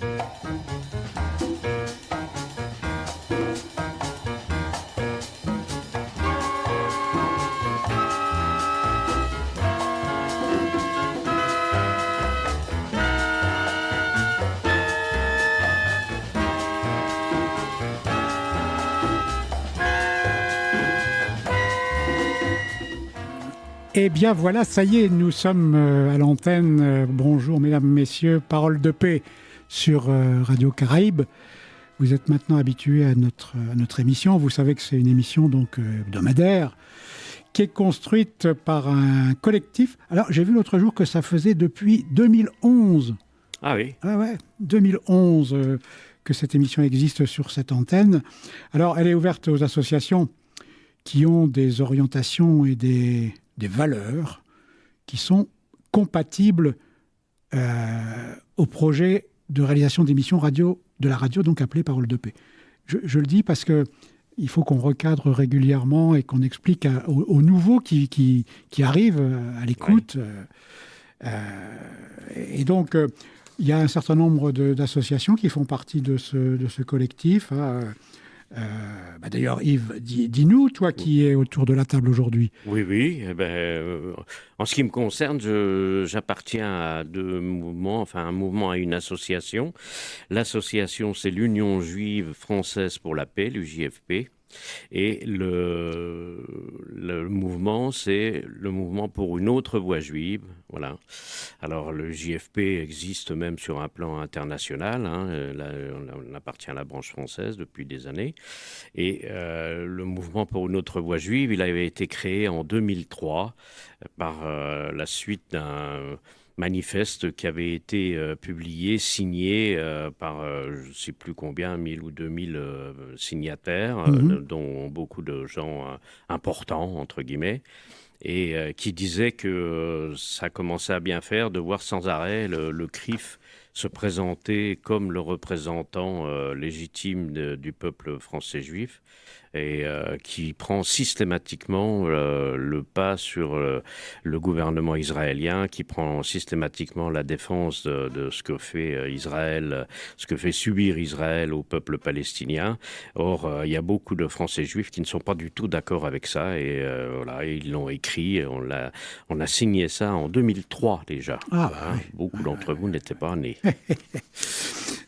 Eh bien voilà, ça y est, nous sommes à l'antenne. Bonjour mesdames, messieurs, Parole de paix sur Radio Caraïbe. Vous êtes maintenant habitués à notre émission. Vous savez que c'est une émission donc hebdomadaire qui est construite par un collectif. Alors j'ai vu l'autre jour que ça faisait depuis 2011. Ah oui. Ah ouais, 2011 que cette émission existe sur cette antenne. Alors elle est ouverte aux associations qui ont des orientations et des valeurs qui sont compatibles au projet de réalisation d'émissions radio, de la radio, donc appelée Parole de paix. Je le dis parce qu'il faut qu'on recadre régulièrement et qu'on explique aux nouveaux qui arrivent à l'écoute. Oui. Et donc, il y a un certain nombre d'associations qui font partie de ce collectif. D'ailleurs, Yves, dis-nous, toi qui es autour de la table aujourd'hui. Oui. En ce qui me concerne, j'appartiens à deux mouvements, enfin un mouvement et une association. L'association, c'est l'Union juive française pour la paix, l'UJFP. Et le mouvement, c'est le mouvement pour une autre voie juive. Voilà. Alors, le JFP existe même sur un plan international. Là, on appartient à la branche française depuis des années. Et le mouvement pour une autre voie juive, il avait été créé en 2003 par la suite d'un manifeste qui avait été publié, signé par je ne sais plus combien, 1000 ou 2000 signataires, dont beaucoup de gens importants, entre guillemets, et qui disait que ça commençait à bien faire de voir sans arrêt le CRIF se présenter comme le représentant légitime du peuple français juif, et qui prend systématiquement le pas sur le gouvernement israélien, qui prend systématiquement la défense de ce que fait Israël, ce que fait subir Israël au peuple palestinien. Or, il y a beaucoup de Français juifs qui ne sont pas du tout d'accord avec ça, et voilà, ils l'ont écrit, on a signé ça en 2003 déjà. Oui. Beaucoup d'entre vous n'étaient pas nés.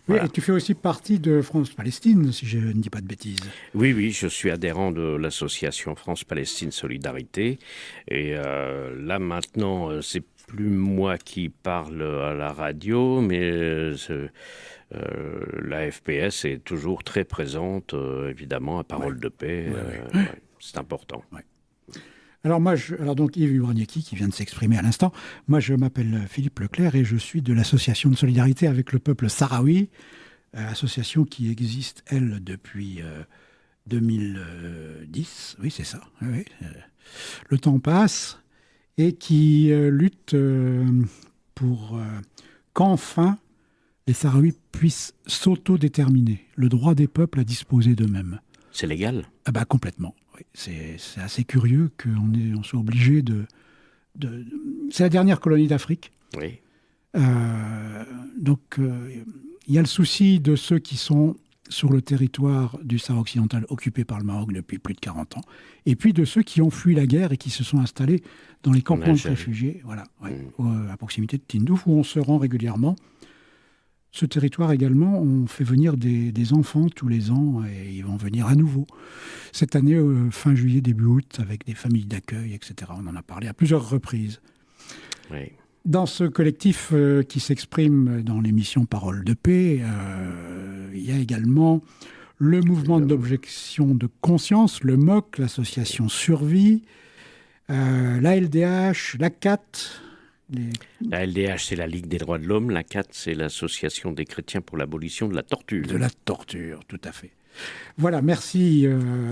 Oui, Voilà. et tu fais aussi partie de France-Palestine, si je ne dis pas de bêtises. Oui, je suis adhérent de l'association France-Palestine Solidarité. Et là, maintenant, c'est plus moi qui parle à la radio, mais la FPS est toujours très présente, évidemment, à Parole de paix. C'est important. Ouais. Alors donc Yves Uraniaki qui vient de s'exprimer à l'instant. Moi, je m'appelle Philippe Leclerc et je suis de l'association de solidarité avec le peuple sahraoui, association qui existe, elle, depuis 2010. Oui, c'est ça. Oui. Le temps passe et qui lutte pour qu'enfin les Sahraouis puissent s'autodéterminer, le droit des peuples à disposer d'eux-mêmes. C'est légal ? Complètement. Oui. C'est assez curieux qu'on soit obligé de... C'est la dernière colonie d'Afrique. Oui. Donc, il y a le souci de ceux qui sont sur le territoire du Sahara occidental occupé par le Maroc depuis plus de 40 ans, et puis de ceux qui ont fui la guerre et qui se sont installés dans les campements de réfugiés, à proximité de Tindouf, où on se rend régulièrement. Ce territoire également, on fait venir des enfants tous les ans et ils vont venir à nouveau. Cette année, fin juillet, début août, avec des familles d'accueil, etc. On en a parlé à plusieurs reprises. Oui. Dans ce collectif qui s'exprime dans l'émission Parole de paix, il y a également le mouvement d'objection de conscience, le MOC, l'association Survie, la LDH, la CAT... La LDH, c'est la Ligue des droits de l'homme. La CAT, c'est l'Association des chrétiens pour l'abolition de la torture. De la torture, tout à fait. Voilà, merci.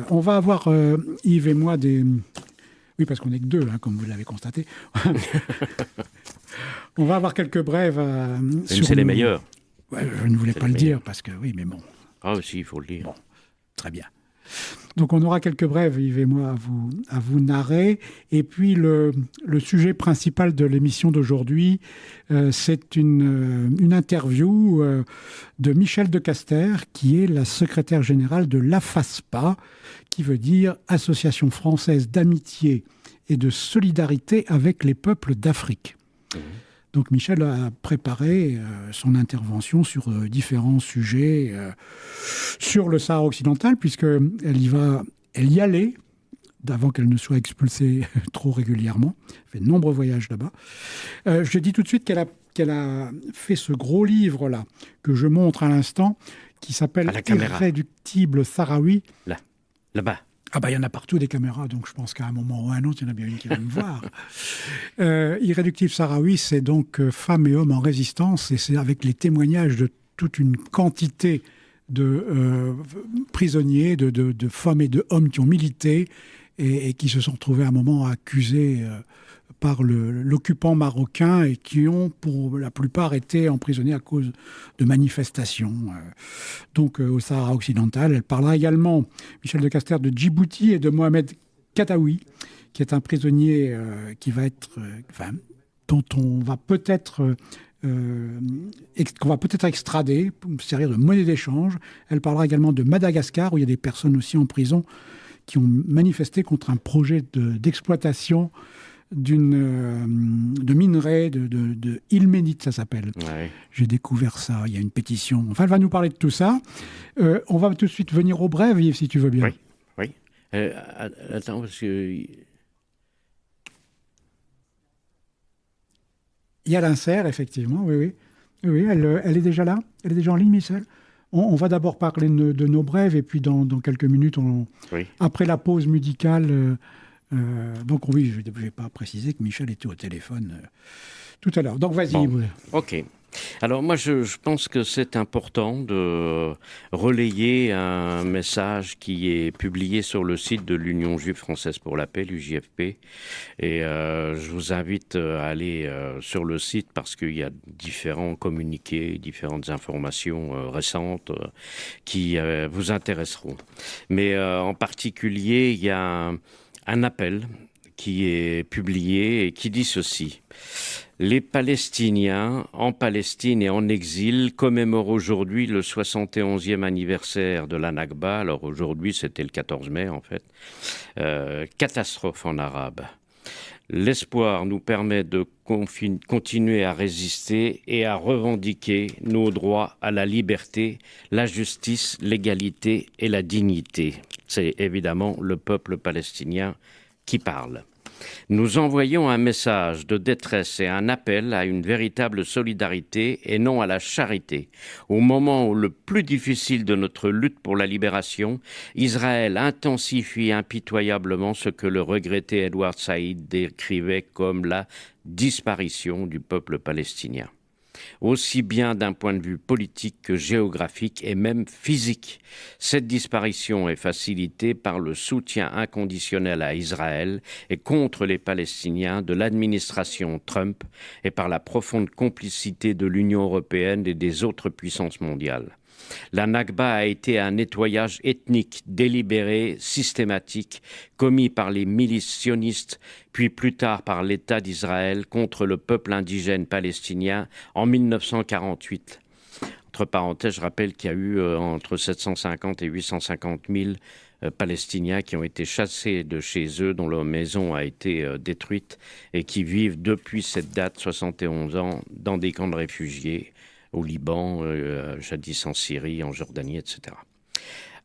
On va avoir, Yves et moi, des... Oui, parce qu'on n'est que deux, comme vous l'avez constaté. On va avoir quelques brèves. C'est les meilleurs. Ouais, je ne voulais pas le dire, parce que oui, mais bon. Ah si, il faut le dire. Bon, très bien. Donc on aura quelques brèves, Yves et moi, à vous narrer. Et puis le sujet principal de l'émission d'aujourd'hui, c'est une interview de Michel de Caster, qui est la secrétaire générale de l'AFASPA, qui veut dire Association française d'amitié et de solidarité avec les peuples d'Afrique. Donc Michel a préparé son intervention sur différents sujets sur le Sahara occidental, puisqu'elle y allait avant qu'elle ne soit expulsée trop régulièrement. Elle fait de nombreux voyages là-bas. Je dis tout de suite qu'elle a fait ce gros livre-là, que je montre à l'instant, qui s'appelle « Irréductible Sahraoui ». Là-bas. Ah bah il y en a partout des caméras, donc je pense qu'à un moment ou à un autre, il y en a bien une qui va me voir. Irréductible Sahraoui, c'est donc femmes et hommes en résistance, et c'est avec les témoignages de toute une quantité de prisonniers, de femmes et de hommes qui ont milité et qui se sont retrouvés à un moment accusés par l'occupant marocain et qui ont, pour la plupart, été emprisonnés à cause de manifestations. Donc, au Sahara occidental. Elle parlera également, Michel de Caster, de Djibouti et de Mohamed Kadaoui, qui est un prisonnier qui va être, dont on va peut-être... qu'on va peut-être extrader pour servir de monnaie d'échange. Elle parlera également de Madagascar, où il y a des personnes aussi en prison qui ont manifesté contre un projet d'exploitation de minerais de ilménite, ça s'appelle. Ouais. J'ai découvert ça, il y a une pétition. Enfin, elle va nous parler de tout ça. On va tout de suite venir au brève, Yves, si tu veux bien. Oui. Attends, parce que... Il y a l'insert, effectivement, oui. Oui, elle est déjà là. Elle est déjà en ligne, Michel. On va d'abord parler de nos brèves, et puis dans quelques minutes, après la pause musicale... donc oui, je ne vais pas préciser que Michel était au téléphone tout à l'heure. Donc vas-y. Bon, ok. Alors moi, je pense que c'est important de relayer un message qui est publié sur le site de l'Union juive française pour la paix, l'UJFP. Et je vous invite à aller sur le site parce qu'il y a différents communiqués, différentes informations récentes qui vous intéresseront. Mais en particulier, il y a un appel qui est publié et qui dit ceci. Les Palestiniens en Palestine et en exil commémorent aujourd'hui le 71e anniversaire de la Nakba. Alors aujourd'hui, c'était le 14 mai en fait. Catastrophe en arabe. L'espoir nous permet de continuer à résister et à revendiquer nos droits à la liberté, la justice, l'égalité et la dignité. C'est évidemment le peuple palestinien qui parle. Nous envoyons un message de détresse et un appel à une véritable solidarité et non à la charité. Au moment où le plus difficile de notre lutte pour la libération, Israël intensifie impitoyablement ce que le regretté Edward Said décrivait comme la disparition du peuple palestinien. Aussi bien d'un point de vue politique que géographique et même physique. Cette disparition est facilitée par le soutien inconditionnel à Israël et contre les Palestiniens de l'administration Trump et par la profonde complicité de l'Union européenne et des autres puissances mondiales. La Nakba a été un nettoyage ethnique délibéré, systématique, commis par les milices sionistes, puis plus tard par l'État d'Israël contre le peuple indigène palestinien en 1948. Entre parenthèses, je rappelle qu'il y a eu entre 750 et 850 000 Palestiniens qui ont été chassés de chez eux, dont leur maison a été détruite et qui vivent depuis cette date, 71 ans, dans des camps de réfugiés au Liban, jadis en Syrie, en Jordanie, etc.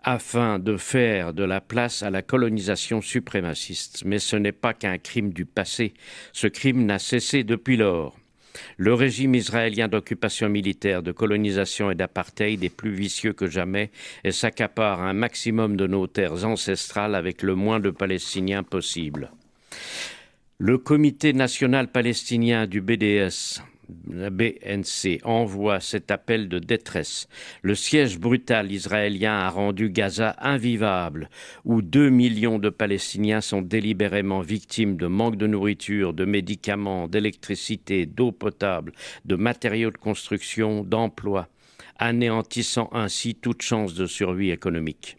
Afin de faire de la place à la colonisation suprémaciste. Mais ce n'est pas qu'un crime du passé. Ce crime n'a cessé depuis lors. Le régime israélien d'occupation militaire, de colonisation et d'apartheid est plus vicieux que jamais et s'accapare un maximum de nos terres ancestrales avec le moins de Palestiniens possible. Le Comité national palestinien du BDS, la BNC, envoie cet appel de détresse. Le siège brutal israélien a rendu Gaza invivable, où 2 millions de Palestiniens sont délibérément victimes de manque de nourriture, de médicaments, d'électricité, d'eau potable, de matériaux de construction, d'emploi, anéantissant ainsi toute chance de survie économique.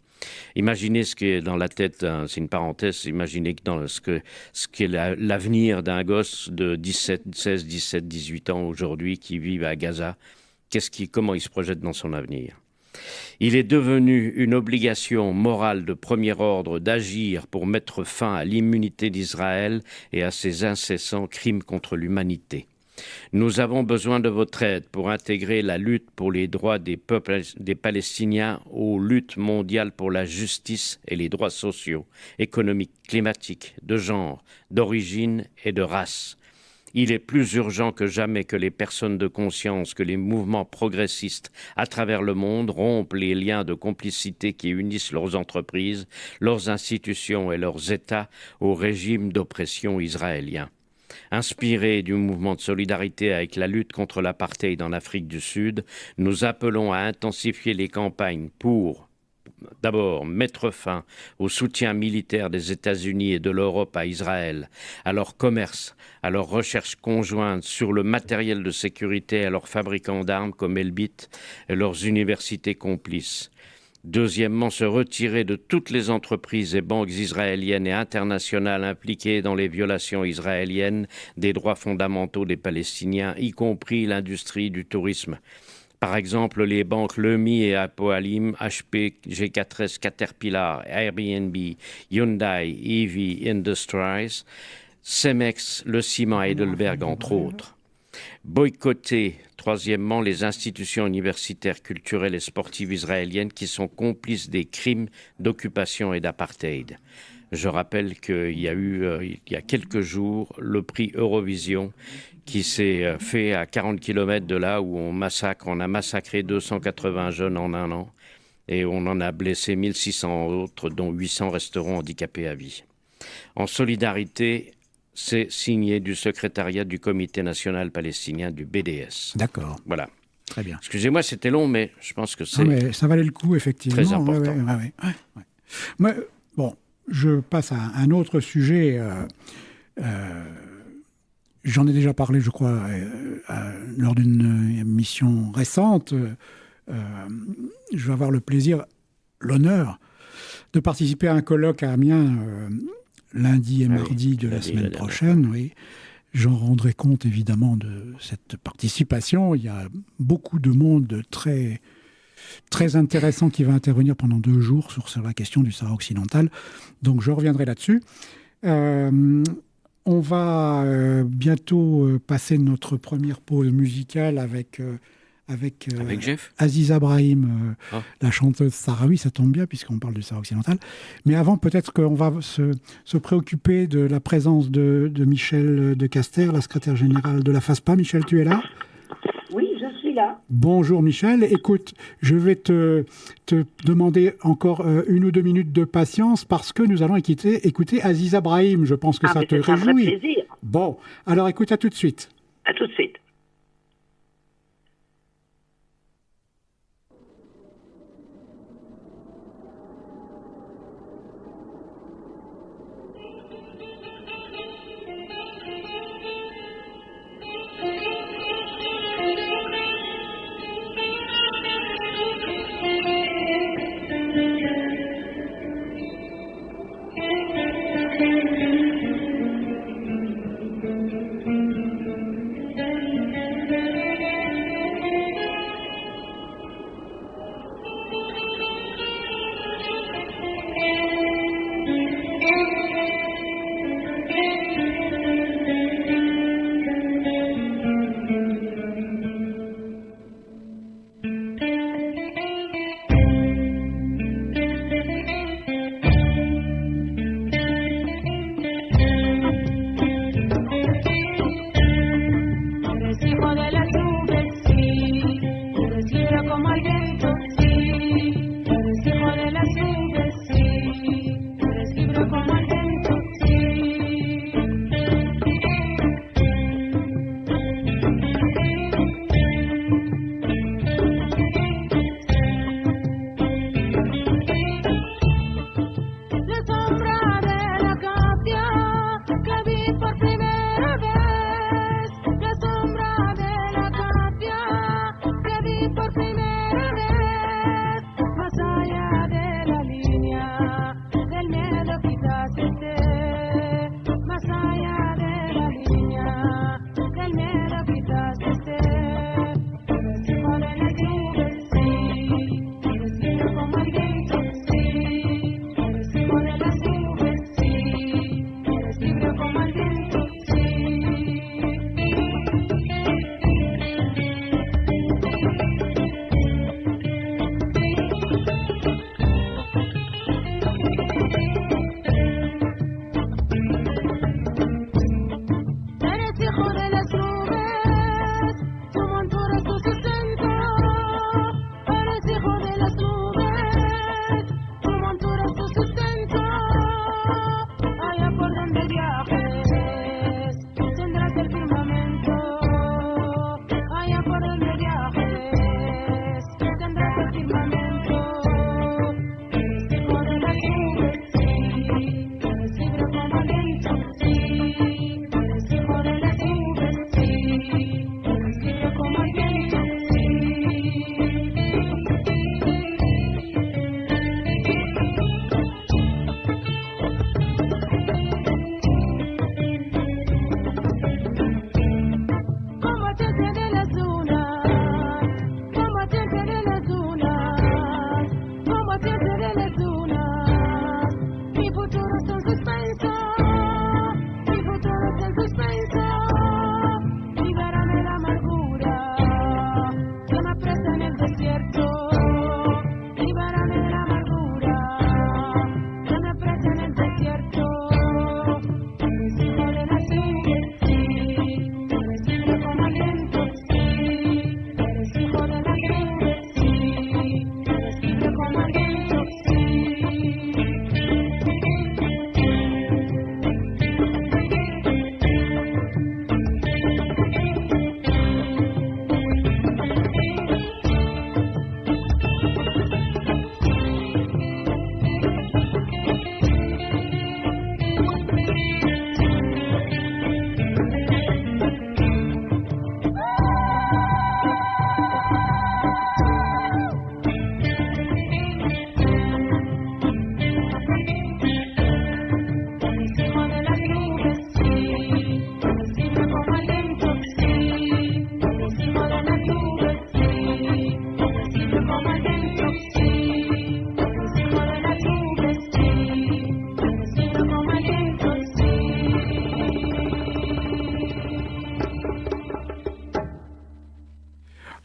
Imaginez ce qui est dans la tête, hein, c'est une parenthèse, imaginez que dans ce qu'est l'avenir d'un gosse de 16, 17, 18 ans aujourd'hui qui vit à Gaza, comment il se projette dans son avenir. Il est devenu une obligation morale de premier ordre d'agir pour mettre fin à l'immunité d'Israël et à ses incessants crimes contre l'humanité. Nous avons besoin de votre aide pour intégrer la lutte pour les droits des peuples des Palestiniens aux luttes mondiales pour la justice et les droits sociaux, économiques, climatiques, de genre, d'origine et de race. Il est plus urgent que jamais que les personnes de conscience, que les mouvements progressistes à travers le monde rompent les liens de complicité qui unissent leurs entreprises, leurs institutions et leurs États au régime d'oppression israélien. Inspirés du mouvement de solidarité avec la lutte contre l'apartheid en Afrique du Sud, nous appelons à intensifier les campagnes pour, d'abord, mettre fin au soutien militaire des États-Unis et de l'Europe à Israël, à leur commerce, à leurs recherches conjointes sur le matériel de sécurité, à leurs fabricants d'armes comme Elbit et leurs universités complices. Deuxièmement, se retirer de toutes les entreprises et banques israéliennes et internationales impliquées dans les violations israéliennes des droits fondamentaux des Palestiniens, y compris l'industrie du tourisme. Par exemple, les banques Leumi et Apoalim, HP, G4S, Caterpillar, Airbnb, Hyundai, EV Industries, Cemex, le ciment Heidelberg, entre autres. Boycotter, troisièmement, les institutions universitaires, culturelles et sportives israéliennes qui sont complices des crimes d'occupation et d'apartheid. Je rappelle qu'il y a eu, il y a quelques jours, le prix Eurovision qui s'est fait à 40 km de là où on a massacré 280 jeunes en un an et on en a blessé 1600 autres, dont 800 resteront handicapés à vie. En solidarité, c'est signé du secrétariat du Comité national palestinien du BDS. D'accord. Voilà. Très bien. Excusez-moi, c'était long, mais je pense que c'est mais ça valait le coup, effectivement. très important. Ouais. Mais, bon, je passe à un autre sujet. J'en ai déjà parlé, je crois, lors d'une émission récente. Je vais avoir le plaisir, l'honneur, de participer à un colloque à Amiens lundi et mardi de la semaine prochaine. Oui. J'en rendrai compte évidemment de cette participation. Il y a beaucoup de monde très, très intéressant qui va intervenir pendant 2 jours sur la question du Sahara occidental. Donc je reviendrai là-dessus. On va bientôt passer notre première pause musicale avec Jeff Aziza Brahim, la chanteuse sahraoui, ça tombe bien puisqu'on parle du Sahara occidental. Mais avant, peut-être qu'on va se préoccuper de la présence de Michel de Caster, la secrétaire générale de la FASPA. Michel, tu es là ? Oui, je suis là. Bonjour Michel. Écoute, je vais te demander encore 1 ou 2 minutes de patience parce que nous allons écouter Aziza Brahim. Je pense que ça te réjouit. C'est un vrai plaisir. Bon, alors écoute, à tout de suite. À tout de suite.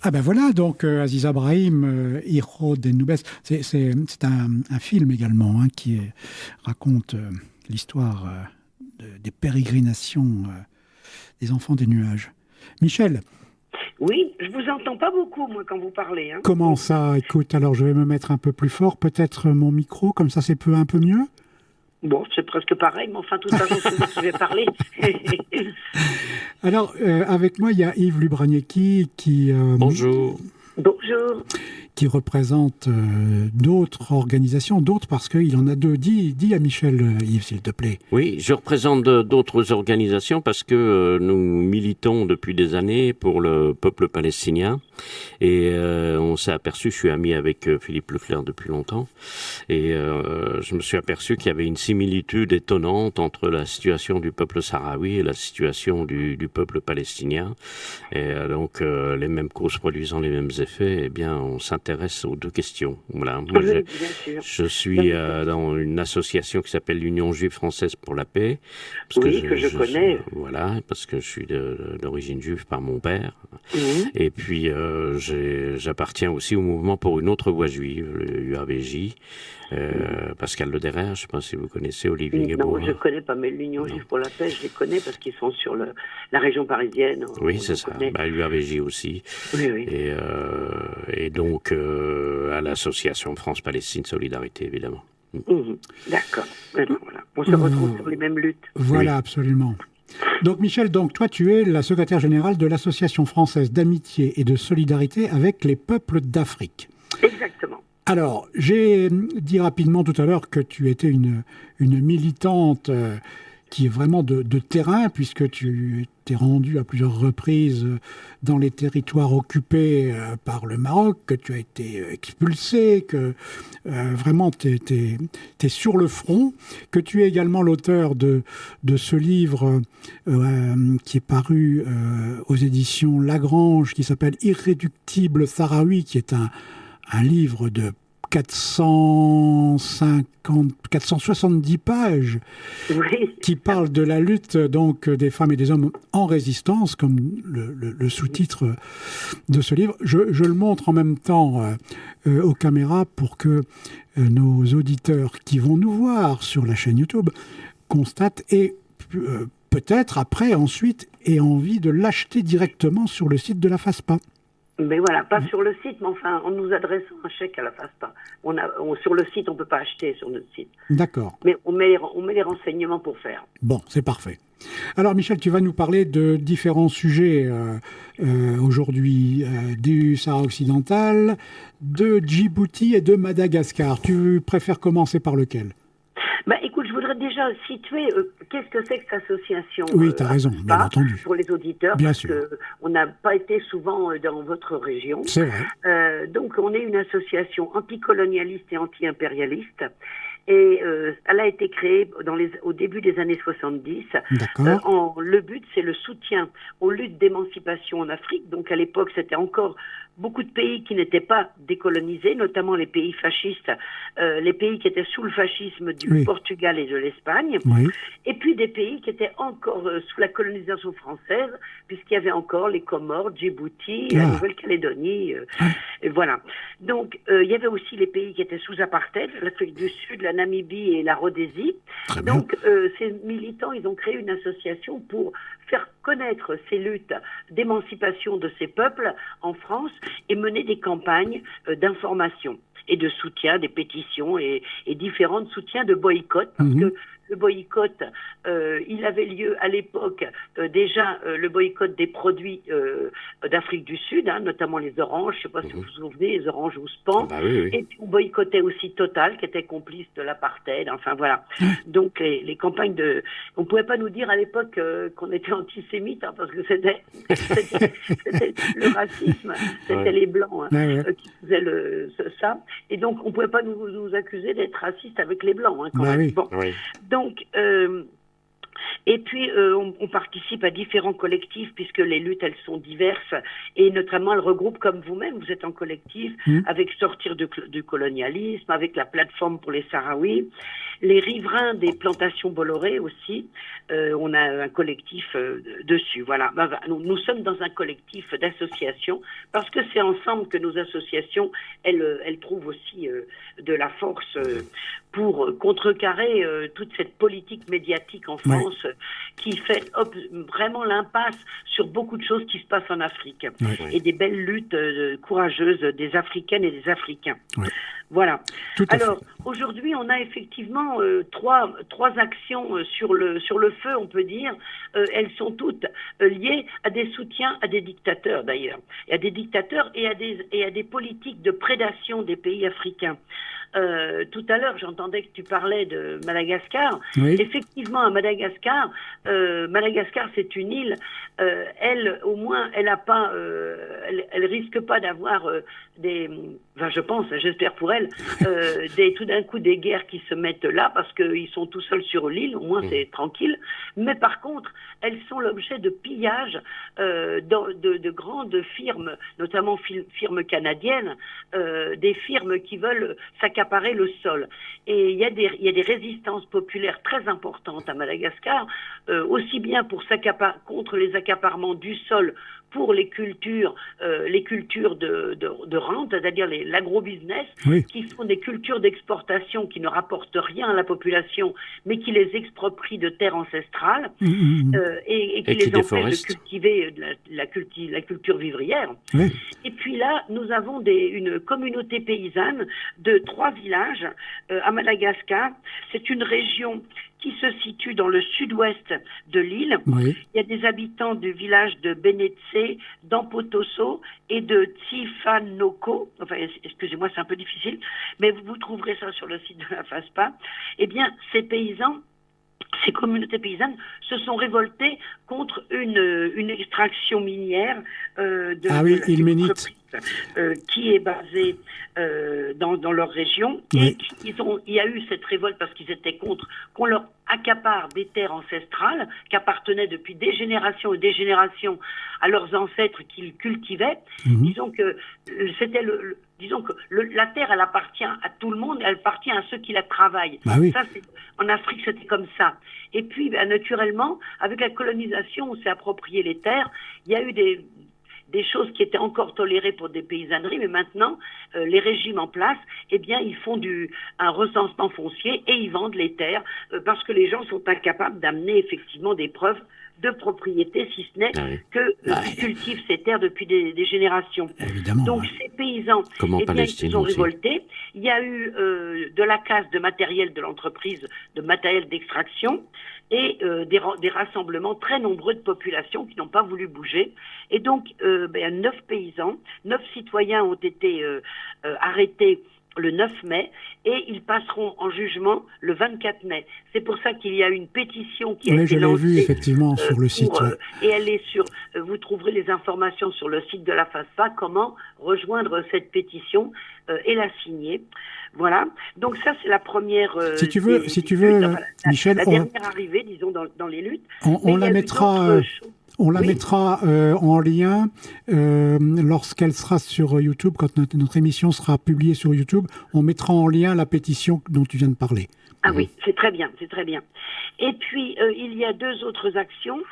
Ah ben voilà, donc Aziza Brahim, Héros des Nubes, c'est un film également qui raconte l'histoire des pérégrinations des enfants des nuages. Michel. Oui, je vous entends pas beaucoup, moi, quand vous parlez. Comment ça? Écoute, alors je vais me mettre un peu plus fort, peut-être mon micro, comme ça c'est un peu mieux? Bon, c'est presque pareil, mais enfin, de toute façon, c'est moi qui vais parler. Alors, avec moi, il y a Yves Lubraniecki qui... Bonjour. Bonjour. Qui représente d'autres organisations, d'autres parce qu'il en a deux. Dis à Michel, Yves, s'il te plaît. Oui, je représente d'autres organisations parce que nous militons depuis des années pour le peuple palestinien et on s'est aperçu, je suis ami avec Philippe Leclerc depuis longtemps, et je me suis aperçu qu'il y avait une similitude étonnante entre la situation du peuple sahraoui et la situation du peuple palestinien. Et donc les mêmes causes produisant les mêmes effets, eh bien on s'intéresse aux deux questions. Voilà. Moi, je suis dans une association qui s'appelle l'Union juive française pour la paix. Parce que je connais. Voilà, parce que je suis d'origine juive par mon père. Et puis j'appartiens aussi au mouvement pour une autre voix juive, le UAVJ. Pascal Lederer, je ne sais pas si vous connaissez, Olivier Guébouin. Non, je ne connais pas, mais l'Union juive pour la paix, je les connais parce qu'ils sont sur la région parisienne. Oui, c'est ça. L'UAVJ aussi. Oui. Et donc, à l'association France-Palestine Solidarité, évidemment. D'accord. Voilà. On se retrouve sur les mêmes luttes. Voilà, absolument. Donc Michel, toi tu es la secrétaire générale de l'Association française d'amitié et de solidarité avec les peuples d'Afrique. Exactement. Alors, j'ai dit rapidement tout à l'heure que tu étais une militante qui est vraiment de terrain, puisque tu t'es rendue à plusieurs reprises dans les territoires occupés par le Maroc, que tu as été expulsée, que vraiment tu es sur le front, que tu es également l'auteur de ce livre qui est paru aux éditions Lagrange, qui s'appelle « Irréductible Sahraoui », qui est un livre de 470 pages qui parle de la lutte donc des femmes et des hommes en résistance, comme le sous-titre de ce livre. Je le montre en même temps aux caméras pour que nos auditeurs qui vont nous voir sur la chaîne YouTube constatent et peut-être après ensuite aient envie de l'acheter directement sur le site de la FASPA. Mais voilà, pas sur le site, mais enfin, en nous adressant un chèque à la FASPA. Sur le site, on ne peut pas acheter sur notre site. D'accord. Mais on met les renseignements pour faire. Bon, c'est parfait. Alors Michel, tu vas nous parler de différents sujets aujourd'hui, du Sahara occidental, de Djibouti et de Madagascar. Tu préfères commencer par lequel ? Écoute, je voudrais déjà situer qu'est-ce que c'est que cette association. Oui, tu as raison, bien entendu. Pour les auditeurs, bien parce sûr. qu'on n'a pas été souvent dans votre région. C'est vrai. Donc, on est une association anticolonialiste et anti-impérialiste. Et elle a été créée au début des années 70. D'accord. Le but, c'est le soutien aux luttes d'émancipation en Afrique. Donc, à l'époque, c'était encore beaucoup de pays qui n'étaient pas décolonisés, notamment les pays fascistes, les pays qui étaient sous le fascisme du Portugal et de l'Espagne, et puis des pays qui étaient encore sous la colonisation française, puisqu'il y avait encore les Comores, Djibouti, la Nouvelle-Calédonie, et voilà. Donc, il y avait aussi les pays qui étaient sous apartheid, l'Afrique du Sud, la Namibie et la Rhodésie. Donc, ces militants, ils ont créé une association pour faire connaître ces luttes d'émancipation de ces peuples en France et mener des campagnes d'information et de soutien, des pétitions et différents soutiens de boycott, parce que le boycott, il avait lieu à l'époque déjà le boycott des produits d'Afrique du Sud, notamment les oranges, je ne sais pas si vous vous souvenez, les oranges ou Span, et puis on boycottait aussi Total, qui était complice de l'apartheid, enfin voilà. Donc les campagnes on ne pouvait pas nous dire à l'époque qu'on était antisémite, parce que c'était le racisme, c'était les Blancs qui faisaient ça, et donc on ne pouvait pas nous accuser d'être racistes avec les Blancs. Quand même. Donc, Et puis, on participe à différents collectifs puisque les luttes, elles sont diverses et notamment elles regroupent, comme vous-même, vous êtes en collectif avec Sortir du colonialisme, avec la plateforme pour les Sahraouis, les riverains des plantations Bolloré aussi. On a un collectif dessus. Voilà. Nous sommes dans un collectif d'associations parce que c'est ensemble que nos associations, elles trouvent aussi de la force pour contrecarrer toute cette politique médiatique en France qui fait vraiment l'impasse sur beaucoup de choses qui se passent en Afrique et des belles luttes courageuses des Africaines et des Africains. Voilà. Alors, aujourd'hui, on a effectivement trois actions sur le feu, on peut dire. Elles sont toutes liées à des soutiens à des dictateurs, d'ailleurs. Et à des dictateurs et à des politiques de prédation des pays africains. Tout à l'heure, j'entendais que tu parlais de Madagascar. Effectivement, à Madagascar, c'est une île. Elle, au moins, elle a pas, elle risque pas d'avoir je pense, j'espère pour elle, tout d'un coup des guerres qui se mettent là parce qu'ils sont tout seuls sur l'île. Au moins, c'est tranquille. Mais par contre, elles sont l'objet de pillages de grandes firmes, notamment firmes canadiennes, des firmes qui veulent s'accaparer le sol. Et il y a des résistances populaires très importantes à Madagascar, aussi bien contre les accaparements du sol pour les cultures de rente, c'est-à-dire l'agro-business, qui font des cultures d'exportation qui ne rapportent rien à la population, mais qui les exproprient de terres ancestrales et qui les empêchent de cultiver la culture vivrière. Et puis là, nous avons une communauté paysanne de 3 villages à Madagascar. C'est une région qui se situe dans le sud-ouest de l'île. Il y a des habitants du village de Benetse, d'Ampotoso et de Tsifanoko. Enfin, excusez-moi, c'est un peu difficile, mais vous trouverez ça sur le site de la FASPA. Eh bien, ces communautés paysannes se sont révoltées contre une extraction minière ilménite. Qui est basée dans leur région et il y a eu cette révolte parce qu'ils étaient contre qu'on leur accapare des terres ancestrales qui appartenaient depuis des générations et des générations à leurs ancêtres qu'ils cultivaient. Disons que la terre, elle appartient à tout le monde, elle appartient à ceux qui la travaillent. Ça, en Afrique, c'était comme ça. Et puis, naturellement, avec la colonisation, on s'est approprié les terres. Il y a eu des choses qui étaient encore tolérées pour des paysanneries, mais maintenant, les régimes en place, eh bien, ils font un recensement foncier et ils vendent les terres parce que les gens sont incapables d'amener effectivement des preuves de propriété, si ce n'est qu'ils cultivent ces terres depuis des générations. Évidemment, donc ces paysans, ils se sont révoltés. Il y a eu de la casse de matériel de l'entreprise, de matériel d'extraction, et des rassemblements très nombreux de populations qui n'ont pas voulu bouger. Et donc, 9 citoyens ont été arrêtés le 9 mai et ils passeront en jugement le 24 mai. C'est pour ça qu'il y a une pétition qui a été lancée. Je l'ai vu effectivement sur le site. Et elle est vous trouverez les informations sur le site de la FASPA, comment rejoindre cette pétition et la signer. Voilà. Donc ça, c'est la première... si tu veux, Michel... La dernière arrivée, disons, dans les luttes. On la mettra... On la mettra en lien lorsqu'elle sera sur YouTube, quand notre émission sera publiée sur YouTube. On mettra en lien la pétition dont tu viens de parler. Ah oui, c'est très bien, c'est très bien. Et puis, il y a 2 autres actions.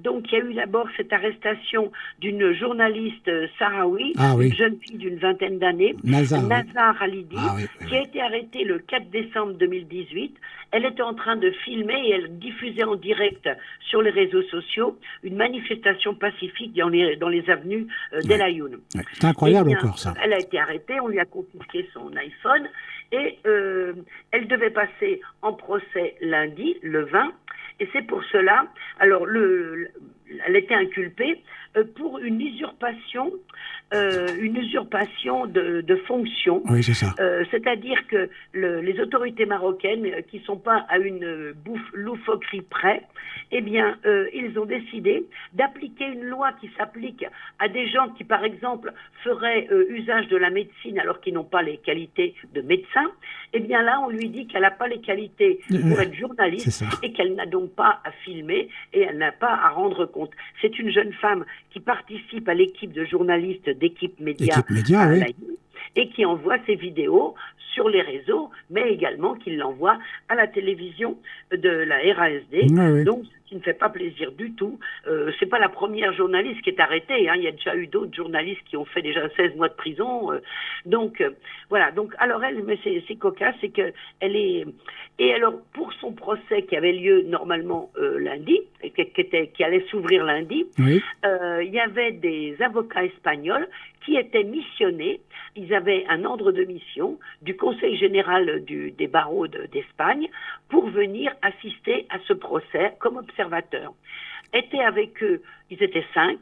Donc, il y a eu d'abord cette arrestation d'une journaliste sahraoui, une jeune fille d'une 20aine d'années, Nazar Halidi, qui a été arrêtée le 4 décembre 2018. Elle était en train de filmer et elle diffusait en direct sur les réseaux sociaux une manifestation pacifique dans les avenues d'El Ayoun. C'est incroyable encore ça. Elle a été arrêtée, on lui a confisqué son iPhone et elle devait passer en procès lundi, le 20. Et c'est pour cela, alors elle était inculpée pour une usurpation de fonction. Oui, c'est ça. C'est-à-dire que les autorités marocaines, qui sont pas à une loufoquerie près, eh bien, ils ont décidé d'appliquer une loi qui s'applique à des gens qui, par exemple, feraient usage de la médecine alors qu'ils n'ont pas les qualités de médecin. Eh bien là, on lui dit qu'elle n'a pas les qualités pour être journaliste et qu'elle n'a donc pas à filmer et elle n'a pas à rendre compte. C'est une jeune femme qui participe à l'équipe de journalistes d'Équipe Média, oui. Et qui envoie ses vidéos sur les réseaux, mais également qui l'envoie à la télévision de la RASD. Oui. Donc, ce qui ne fait pas plaisir du tout. C'est pas la première journaliste qui est arrêtée. Hein. Il y a déjà eu d'autres journalistes qui ont fait déjà 16 mois de prison. Donc, voilà. Donc, alors elle, mais c'est cocasse, c'est que elle est... Et alors, pour son procès qui avait lieu normalement lundi, qui allait s'ouvrir lundi, oui. Il y avait des avocats espagnols qui étaient missionnés. Ils avaient un ordre de mission du Conseil général des barreaux d'Espagne pour venir assister à ce procès comme observateurs. Étaient avec eux, ils étaient 5.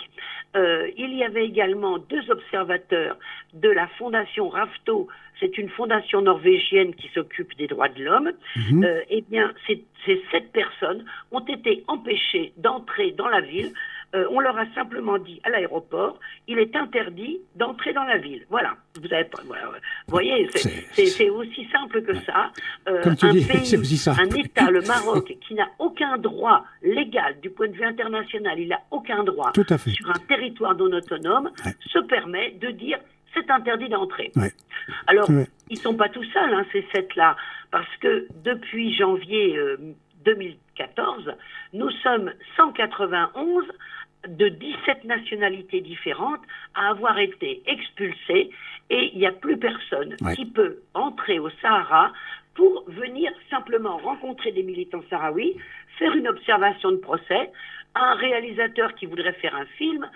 Il y avait également 2 observateurs de la fondation Rafto. C'est une fondation norvégienne qui s'occupe des droits de l'homme. Eh bien, ces 7 personnes ont été empêchées d'entrer dans la ville. On leur a simplement dit à l'aéroport, il est interdit d'entrer dans la ville. Voilà. Vous voyez, c'est aussi simple que ça. C'est aussi simple. Un État, le Maroc, qui n'a aucun droit légal du point de vue international, il n'a aucun droit sur un territoire non autonome, se permet de dire c'est interdit d'entrer. Ouais. Alors, ils ne sont pas tout seuls, hein, ces 7-là, parce que depuis janvier 2014, nous sommes 191 de 17 nationalités différentes à avoir été expulsés et il n'y a plus personne qui peut entrer au Sahara pour venir simplement rencontrer des militants sahraouis, faire une observation de procès, un réalisateur qui voudrait faire un film,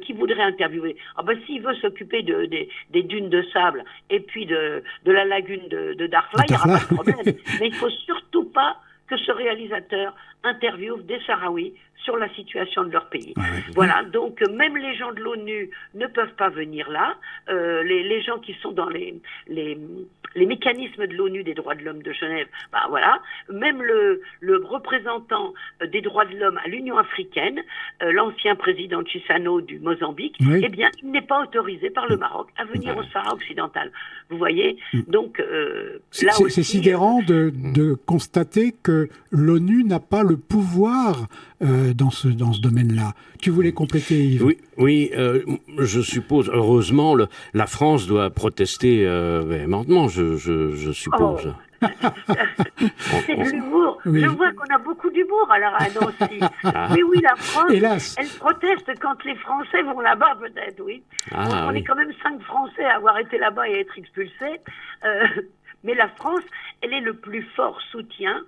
qui voudrait interviewer. Ah ben, s'il veut s'occuper des dunes de sable et puis de la lagune de Darfla, il n'y aura pas de problème. Mais il ne faut surtout pas que ce réalisateur interviewe des Sahraouis sur la situation de leur pays. Voilà, donc même les gens de l'ONU ne peuvent pas venir là. Les gens qui sont dans les mécanismes de l'ONU des droits de l'homme de Genève, bah voilà. Même le représentant des droits de l'homme à l'Union africaine, l'ancien président Chissano du Mozambique, eh bien, il n'est pas autorisé par le Maroc à venir au Sahara occidental. Vous voyez, donc là aussi, c'est sidérant de constater que l'ONU n'a pas le pouvoir dans ce domaine-là. Tu voulais compléter, Yves? Oui, je suppose, heureusement, la France doit protester véhémentement, je suppose. Oh. C'est de l'humour. Oui. Je vois qu'on a beaucoup d'humour à la Nancy. Oui, la France, hélas, elle proteste quand les Français vont là-bas, peut-être, oui. On est quand même 5 Français à avoir été là-bas et être expulsés. Mais la France, elle est le plus fort soutien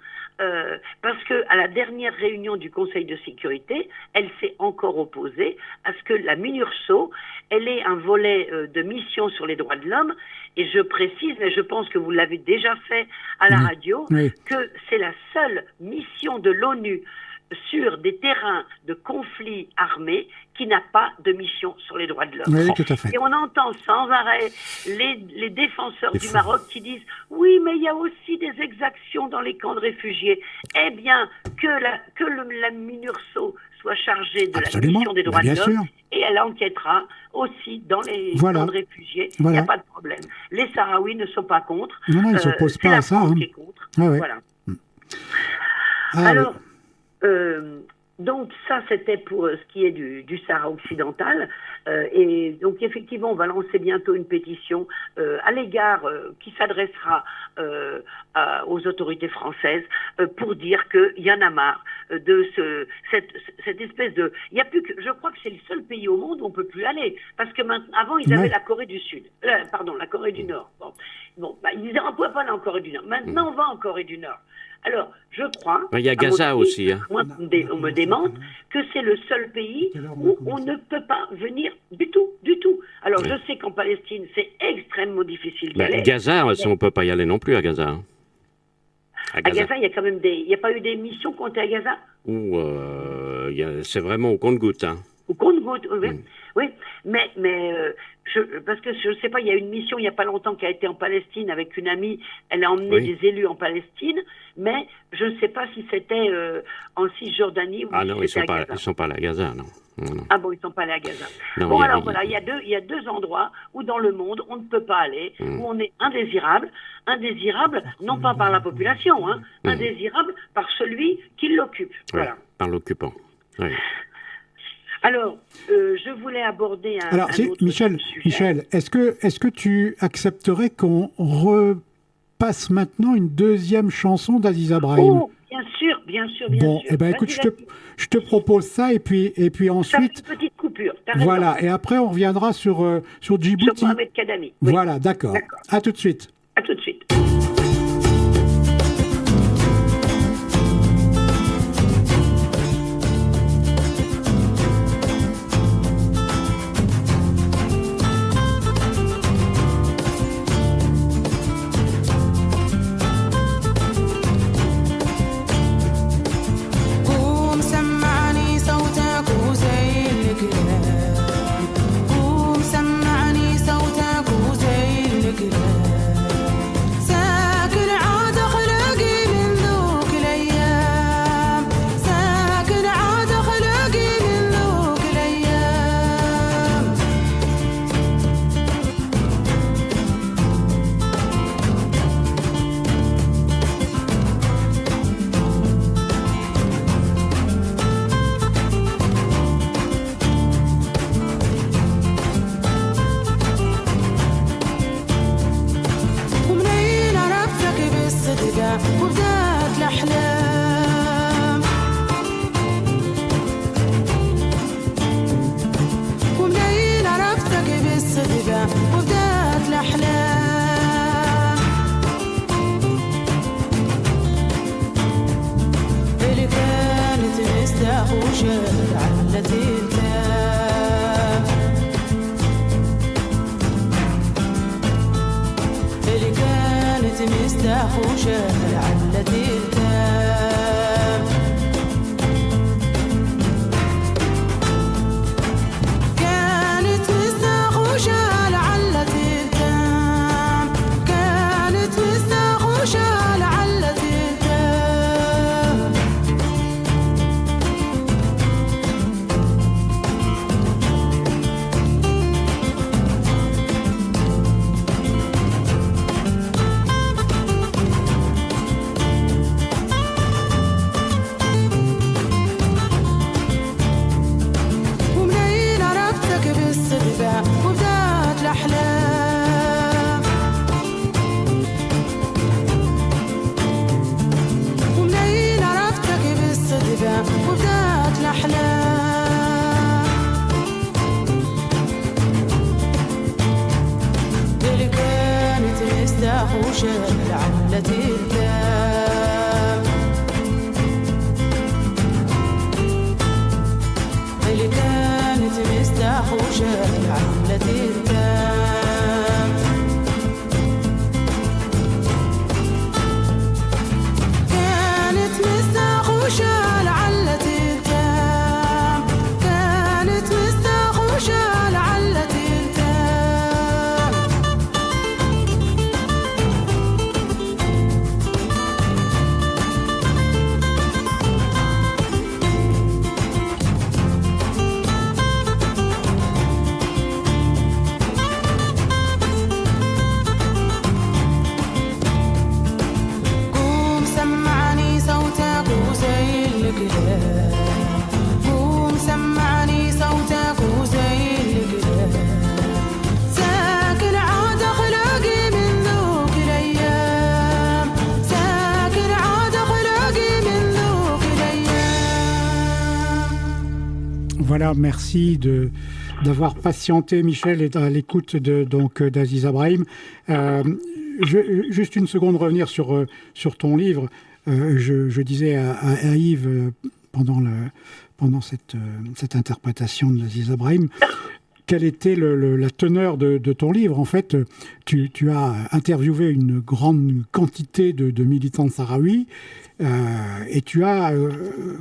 parce que à la dernière réunion du Conseil de sécurité, elle s'est encore opposée à ce que la MINURSO, elle ait un volet de mission sur les droits de l'homme. Et je précise, mais je pense que vous l'avez déjà fait à la radio, que c'est la seule mission de l'ONU sur des terrains de conflits armés qui n'a pas de mission sur les droits de l'homme. Oui, tout à fait. Et on entend sans arrêt les défenseurs du Maroc qui disent « Oui, mais il y a aussi des exactions dans les camps de réfugiés. » Eh bien, que la MINURSO soit chargée de la mission des droits de l'homme et elle enquêtera aussi dans les camps de réfugiés. Il n'y a pas de problème. Les Sahraouis ne sont pas contre. Non, ils ne s'opposent pas à ça. Qui est contre. Voilà. Alors... donc ça, c'était pour ce qui est du Sahara occidental. Et donc effectivement, on va lancer bientôt une pétition à l'égard qui s'adressera aux autorités françaises pour dire qu'il y en a marre de cette espèce de... Il y a plus que, je crois que c'est le seul pays au monde où on peut plus aller. Parce que avant, ils avaient la Corée du Sud. La Corée du Nord. Ils disaient on ne pouvait pas aller en Corée du Nord. Maintenant, on va en Corée du Nord. Alors, je crois... Il y a Gaza aussi. Hein. Moi, on me démente que c'est le seul pays où on ne peut pas venir du tout. Alors, je sais qu'en Palestine, c'est extrêmement difficile d'y aller. Gaza, on ne peut pas y aller non plus à Gaza. Hein. À Gaza, il y a quand même il n'y a pas eu des missions qui ont été à Gaza? où c'est vraiment au compte-gouttes. Hein. Au compte-gouttes, oui. Oui, mais parce que je ne sais pas, il y a une mission il n'y a pas longtemps qui a été en Palestine avec une amie. Elle a emmené des élus en Palestine, mais je ne sais pas si c'était en Cisjordanie ou non, si c'était à Gaza. Ils ne sont pas allés à Gaza, non. Non. Ah bon, ils ne sont pas allés à Gaza. Non, bon, alors voilà, il y a deux endroits où dans le monde on ne peut pas aller, où on est indésirable, non pas par la population, indésirable par celui qui l'occupe. Voilà. Par l'occupant. Oui. Alors, je voulais aborder un autre sujet. Michel, est-ce que tu accepterais qu'on repasse maintenant une deuxième chanson d'Aziza Brahim? Oh, bien sûr. Bon, eh ben, écoute, je te propose ça et puis ensuite. Une petite coupure. Voilà, et après on reviendra sur Djibouti. Sur Mohamed Kadami. Oui. Voilà, d'accord. À tout de suite. À tout de suite. Voilà, merci d'avoir patienté, Michel, et à l'écoute d'Aziza Brahim. Juste une seconde, revenir sur ton livre. Je disais à Yves pendant cette interprétation d'Aziza Brahim quelle était la teneur de ton livre. En fait, tu as interviewé une grande quantité de militants sahraouis et tu as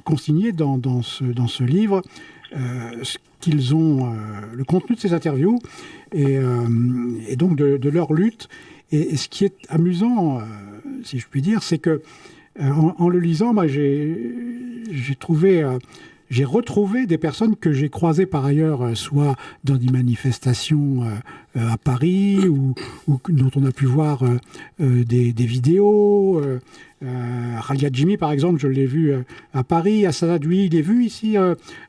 consigné dans ce livre ce qu'ils ont, le contenu de ces interviews et donc de leur lutte. Et ce qui est amusant, si je puis dire, c'est que en le lisant, j'ai retrouvé des personnes que j'ai croisées par ailleurs, soit dans des manifestations à Paris, ou dont on a pu voir des vidéos. Khalia Jimi, par exemple, je l'ai vu à Paris. Assad, lui, il est vu ici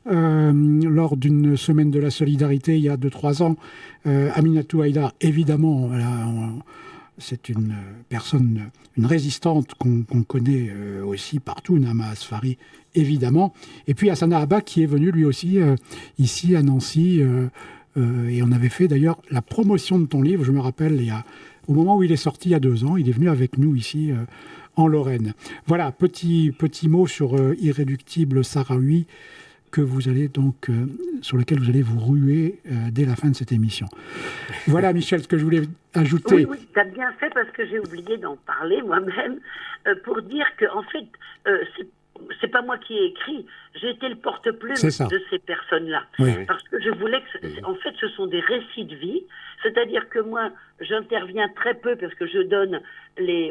lors d'une semaine de la solidarité il y a 2-3 ans. Aminatou Haïdar, évidemment, c'est une personne, une résistante qu'on connaît aussi partout, Nama Asfari, évidemment. Et puis Hassana Abba, qui est venu lui aussi ici à Nancy. Et on avait fait d'ailleurs la promotion de ton livre, je me rappelle, au moment où il est sorti il y a 2 ans. Il est venu avec nous ici en Lorraine. Voilà, petit mot sur Irréductible Sahraoui, que vous allez donc, sur lequel vous allez vous ruer dès la fin de cette émission. Voilà, Michel, ce que je voulais ajouter. Oui, tu as bien fait parce que j'ai oublié d'en parler moi-même, pour dire que en fait, c'est pas moi qui ai écrit, j'ai été le porte-plume de ces personnes-là. Oui. Parce que je voulais que, en fait, ce sont des récits de vie, c'est-à-dire que moi, j'interviens très peu parce que je donne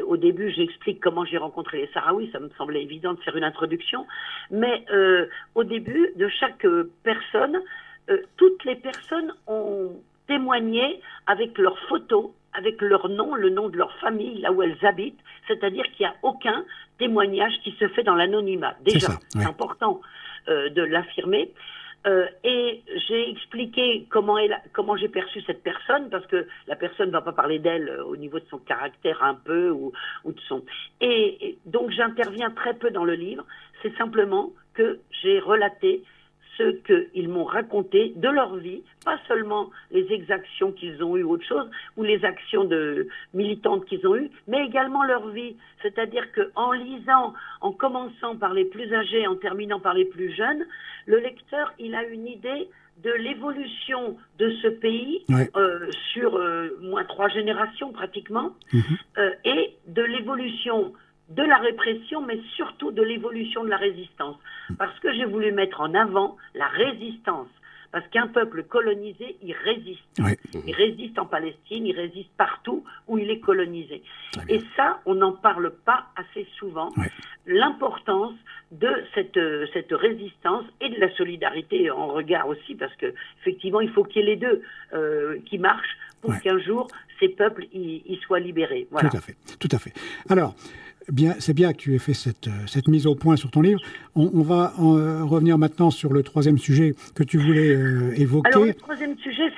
au début, j'explique comment j'ai rencontré les Sahraouis, ça me semblait évident de faire une introduction, mais au début de chaque personne, toutes les personnes ont témoigné avec leurs photos, avec leur nom, le nom de leur famille, là où elles habitent, c'est-à-dire qu'il n'y a aucun témoignage qui se fait dans l'anonymat. Déjà, c'est important de l'affirmer. Et j'ai expliqué comment j'ai perçu cette personne, parce que la personne ne va pas parler d'elle au niveau de son caractère un peu, ou de son... Et donc j'interviens très peu dans le livre, c'est simplement que j'ai relaté ce qu'ils m'ont raconté de leur vie, pas seulement les exactions qu'ils ont eues ou autre chose, ou les actions militantes qu'ils ont eues, mais également leur vie. C'est-à-dire qu'en lisant, en commençant par les plus âgés, en terminant par les plus jeunes, le lecteur, il a une idée de l'évolution de ce pays sur moins 3 générations pratiquement, et de l'évolution de la répression, mais surtout de l'évolution de la résistance. Parce que j'ai voulu mettre en avant la résistance. Parce qu'un peuple colonisé, il résiste. Oui. Il résiste en Palestine, il résiste partout où il est colonisé. Et ça, on n'en parle pas assez souvent. Oui. L'importance de cette résistance et de la solidarité en regard aussi, parce que effectivement, il faut qu'il y ait les deux qui marchent pour qu'un jour, ces peuples y soient libérés. Voilà. Tout à fait. Alors, c'est bien que tu aies fait cette mise au point sur ton livre. On va revenir maintenant sur le 3e sujet que tu voulais évoquer. Alors, le 3e sujet,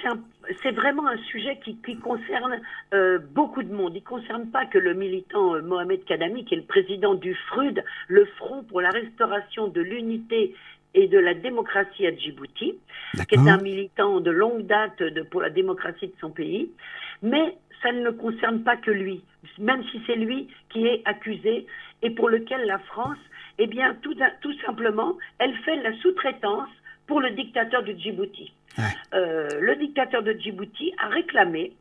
c'est vraiment un sujet qui concerne beaucoup de monde. Il ne concerne pas que le militant Mohamed Kadami, qui est le président du FRUD, le Front pour la restauration de l'unité et de la démocratie à Djibouti, qui est un militant de longue date pour la démocratie de son pays. Mais ça ne concerne pas que lui, même si c'est lui qui est accusé et pour lequel la France, eh bien, tout simplement, elle fait la sous-traitance pour le dictateur de Djibouti. Le dictateur de Djibouti a réclamé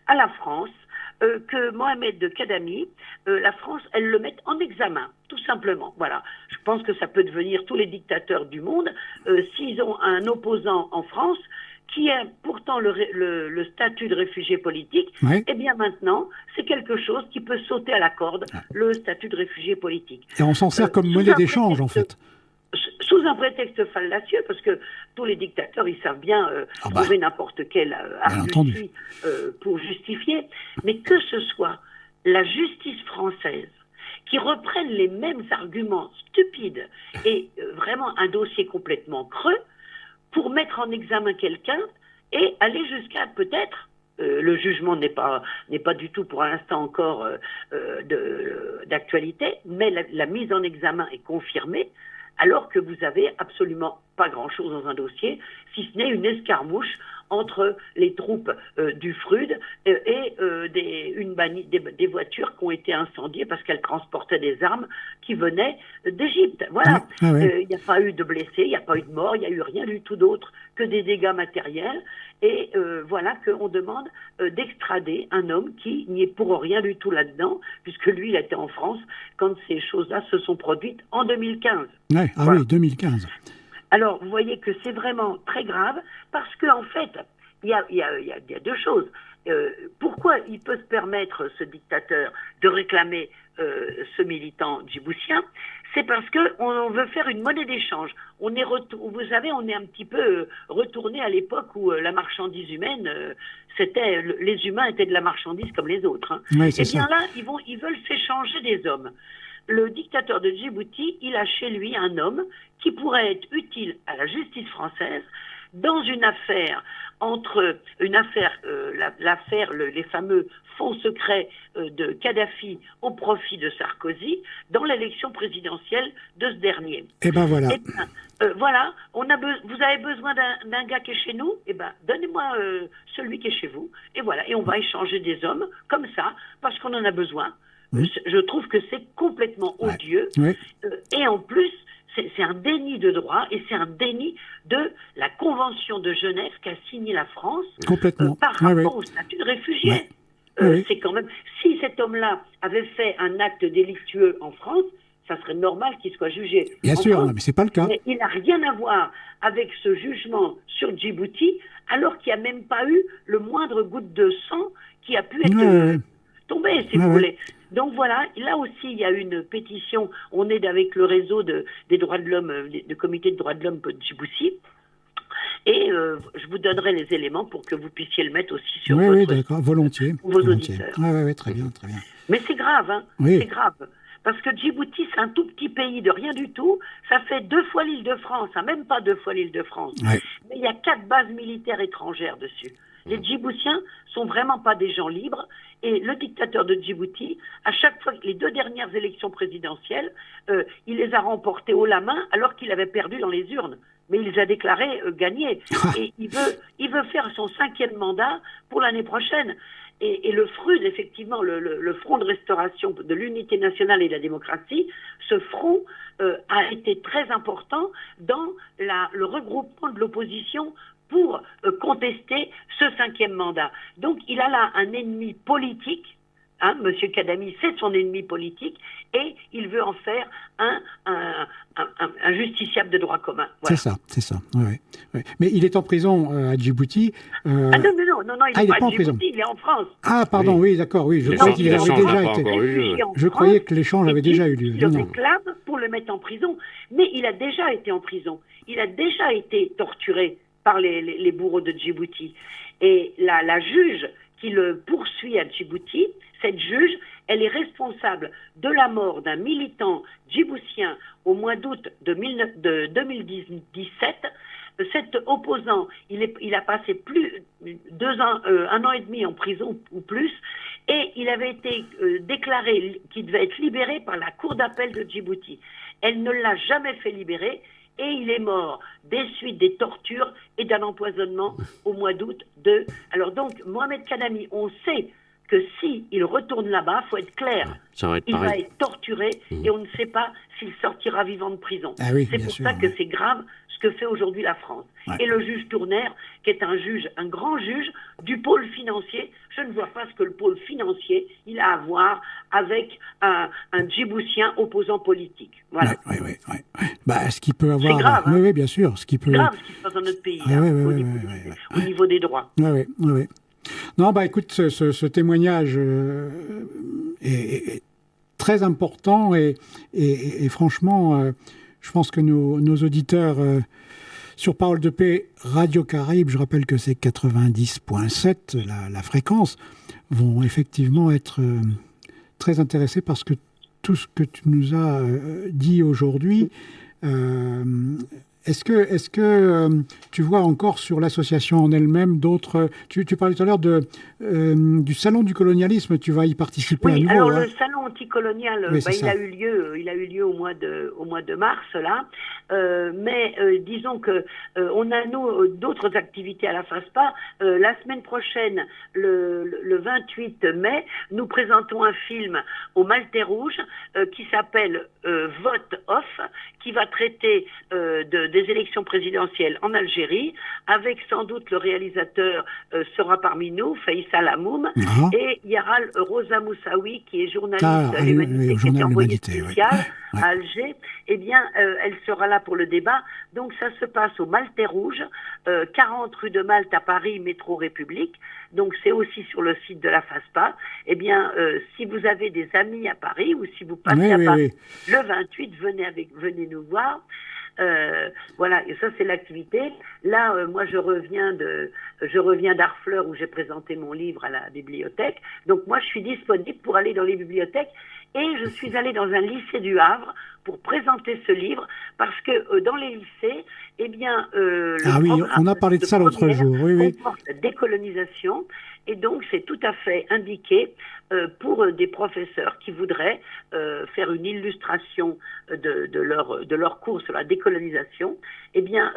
à la France que Mohamed Kadami, la France, elle le mette en examen, tout simplement. Voilà. Je pense que ça peut devenir tous les dictateurs du monde, s'ils ont un opposant en France, qui a pourtant le statut de réfugié politique, eh bien maintenant, c'est quelque chose qui peut sauter à la corde, le statut de réfugié politique. Et on s'en sert comme monnaie d'échange, en fait. Sous un prétexte fallacieux, parce que tous les dictateurs, ils savent bien trouver n'importe quel argument pour justifier, mais que ce soit la justice française qui reprenne les mêmes arguments stupides et vraiment un dossier complètement creux, pour mettre en examen quelqu'un et aller jusqu'à peut-être, le jugement n'est pas du tout pour l'instant encore d'actualité, mais la mise en examen est confirmée, alors que vous avez absolument pas grand-chose dans un dossier, si ce n'est une escarmouche entre les troupes du FRUD et des voitures qui ont été incendiées parce qu'elles transportaient des armes qui venaient d'Égypte. Voilà. Il n'y a pas eu de blessés, il n'y a pas eu de morts, il n'y a eu rien du tout d'autre que des dégâts matériels. Et voilà qu'on demande d'extrader un homme qui n'y est pour rien du tout là-dedans, puisque lui, il était en France quand ces choses-là se sont produites en 2015. Ouais, voilà. Oui, 2015. Alors, vous voyez que c'est vraiment très grave, parce qu'en fait, il y a deux choses. Pourquoi il peut se permettre, ce dictateur, de réclamer ce militant djiboutien? C'est parce qu'on veut faire une monnaie d'échange. Vous savez, on est un petit peu retourné à l'époque où la marchandise humaine, les humains étaient de la marchandise comme les autres. Hein. Oui, et bien là, ils veulent s'échanger des hommes. Le dictateur de Djibouti, il a chez lui un homme qui pourrait être utile à la justice française dans une affaire les fameux fonds secrets de Kadhafi au profit de Sarkozy dans l'élection présidentielle de ce dernier. Et ben voilà. Voilà, vous avez besoin d'un gars qui est chez nous, eh ben donnez-moi celui qui est chez vous, et voilà, et on va échanger des hommes comme ça parce qu'on en a besoin. Je trouve que c'est complètement odieux, et en plus c'est un déni de droit et c'est un déni de la Convention de Genève qu'a signé la France par rapport au statut de réfugié. C'est quand même, si cet homme-là avait fait un acte délictueux en France, ça serait normal qu'il soit jugé. Bien sûr, France, mais c'est pas le cas. Mais il n'a rien à voir avec ce jugement sur Djibouti, alors qu'il n'y a même pas eu le moindre goutte de sang qui a pu être tombé, si vous voulez. Donc voilà, là aussi, il y a une pétition. On est avec le réseau des droits de l'homme, du comité de droits de l'homme de Djibouti. Et je vous donnerai les éléments pour que vous puissiez le mettre aussi sur votre... Oui, d'accord, volontiers. Vos auditeurs. Oui, très bien, très bien. Mais c'est grave, hein. Oui. C'est grave. Parce que Djibouti, c'est un tout petit pays de rien du tout. Ça fait 2 fois l'Île-de-France, hein, même pas 2 fois l'Île-de-France. Oui. Mais il y a 4 bases militaires étrangères dessus. Les Djiboutiens sont vraiment pas des gens libres. Et le dictateur de Djibouti, à chaque fois, les 2 dernières élections présidentielles, il les a remportées haut la main alors qu'il avait perdu dans les urnes. Mais il les a déclarés gagnés. Et il veut faire son 5e mandat pour l'année prochaine. Et le FRUD, effectivement, le Front de restauration de l'unité nationale et de la démocratie, ce front a été très important dans le regroupement de l'opposition pour contester ce 5e mandat. Donc il a là un ennemi politique, hein, Monsieur Kadhafi, c'est son ennemi politique, et il veut en faire un justiciable de droit commun. Voilà. C'est ça. Oui. Mais il est en prison à Djibouti. Non, il n'est pas en prison. Il est en France. Ah, pardon, oui, d'accord, oui. Je croyais qu'il avait déjà été. Je croyais que l'échange avait déjà eu lieu. Il le réclame pour le mettre en prison, mais il a déjà été en prison. Il a déjà été torturé par les bourreaux de Djibouti. Et la juge qui le poursuit à Djibouti, cette juge, elle est responsable de la mort d'un militant djiboutien au mois d'août de 2017. Cet opposant, il a passé un an et demi en prison ou plus, et il avait été déclaré qu'il devait être libéré par la cour d'appel de Djibouti. Elle ne l'a jamais fait libérer, et il est mort des suites des tortures et d'un empoisonnement au mois d'août Alors donc, Mohamed Kadhafi, on sait que s'il retourne là-bas, il faut être clair, il va être torturé et on ne sait pas s'il sortira vivant de prison. Ah oui, c'est pour ça que c'est grave ce que fait aujourd'hui la France. Et le juge Tourner, qui est un grand juge du pôle financier, je ne vois pas ce que le pôle financier il a à voir avec un Djiboutien opposant politique. Voilà. Oui. Bah, ce qui peut avoir... C'est grave. Hein. Oui, bien sûr. C'est grave ce qui se passe dans notre pays, au niveau des droits. Oui. Non, bah écoute, ce témoignage est très important et franchement, je pense que nos auditeurs sur Parole de Paix, Radio Caraïbe, je rappelle que c'est 90.7, la fréquence, vont effectivement être très intéressés parce que tout ce que tu nous as dit aujourd'hui Est-ce que tu vois encore sur l'association en elle-même d'autres... Tu parlais tout à l'heure du salon du colonialisme, tu vas y participer à nouveau. Alors hein. le salon anticolonial, Oui, il a eu lieu au mois de mars là, mais disons que on a nous d'autres activités à la FASPA. La semaine prochaine, le 28 mai, nous présentons un film au Maltais Rouge qui s'appelle Vote Off, qui va traiter des élections présidentielles en Algérie, avec sans doute le réalisateur sera parmi nous, Faisal Hamoum, et il y aura Rosa Moussaoui, qui est journaliste à l'Humanité, qui est envoyée spéciale à Alger. Eh bien, elle sera là pour le débat. Donc, ça se passe au Maltais Rouge, 40 rue de Malte à Paris, métro République. Donc, c'est aussi sur le site de la FASPA. Eh bien, si vous avez des amis à Paris ou si vous passez à Paris le 28, venez nous voir. Voilà, et ça c'est l'activité. Là, moi je reviens d'Harfleur où j'ai présenté mon livre à la bibliothèque. Donc moi je suis disponible pour aller dans les bibliothèques et je suis allée dans un lycée du Havre pour présenter ce livre parce que dans les lycées, eh bien, on a parlé de ça l'autre jour. Oui. Comporte la décolonisation et donc c'est tout à fait indiqué pour des professeurs qui voudraient faire une illustration de leur cours sur la décolonisation. Eh bien,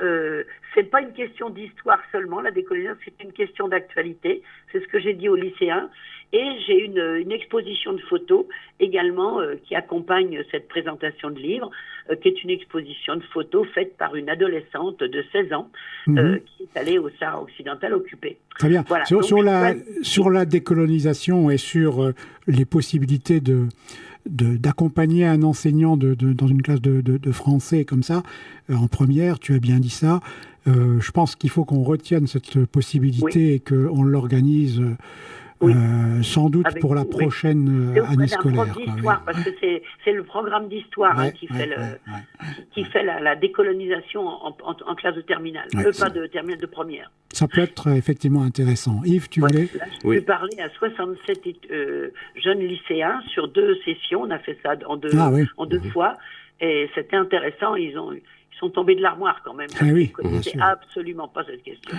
c'est pas une question d'histoire seulement, la décolonisation, c'est une question d'actualité. C'est ce que j'ai dit aux lycéens. Et j'ai une exposition de photos également qui accompagne cette présentation de livre, qui est une exposition de photos faite par une adolescente de 16 ans qui est allée au Sahara occidental occupé. Très bien. Voilà. Sur la décolonisation et sur les possibilités d'accompagner un enseignant dans une classe de français comme ça, en première, tu as bien dit ça. Je pense qu'il faut qu'on retienne cette possibilité et qu'on l'organise sans doute pour la prochaine année scolaire. Parce que c'est le programme d'histoire qui fait la décolonisation en classe de terminale, pas de terminale de première. Ça peut être effectivement intéressant. Yves, tu voulais J'ai parlé à 67 jeunes lycéens sur 2 sessions. On a fait ça en deux fois. Et c'était intéressant. Ils sont tombés de l'armoire quand même. Ils ne connaissaient absolument pas cette question.